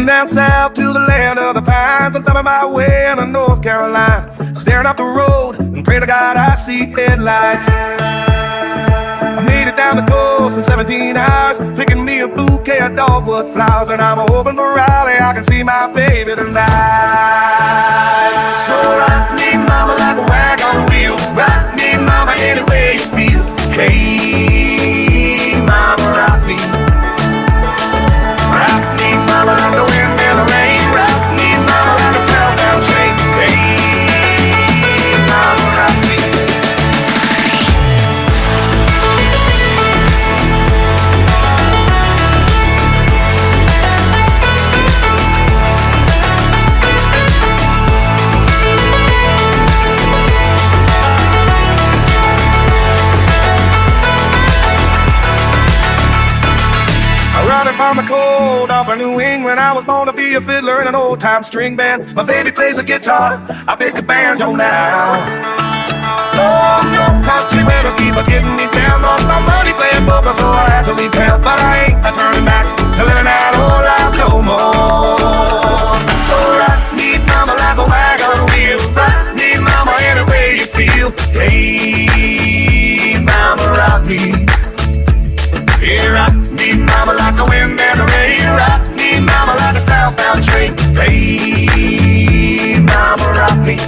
down south to the land of the pines. I'm thumbing my way into North Carolina, staring out the road and pray to God I see headlights. I made it down the coast in 17 hours, picking me a bouquet of dogwood flowers, and I'm hoping for Raleigh I can see my baby tonight. So rock me, mama, like a wagon wheel. Rock me, mama, any way you feel. Hey, mama, rock me. Rock me, mama, like the wind and the rain. Rock me, mama, like a southbound train. Hey, mama, rock me. Running from the cold off of New England, I was born to be a fiddler in an old-time string band. My baby plays the guitar, I pick a banjo now. Oh, North country weathers keep a getting me down. Lost my money playing poker, so I had to leave town. But I ain't turning back to living that old life no more. So rock me, mama, like a wagon wheel. Rock me, mama, any way you feel. Hey, mama, rock me. Yeah, rock me, mama, like the wind and the rain. Rock me, mama, like a southbound train. Hey, mama, rock me.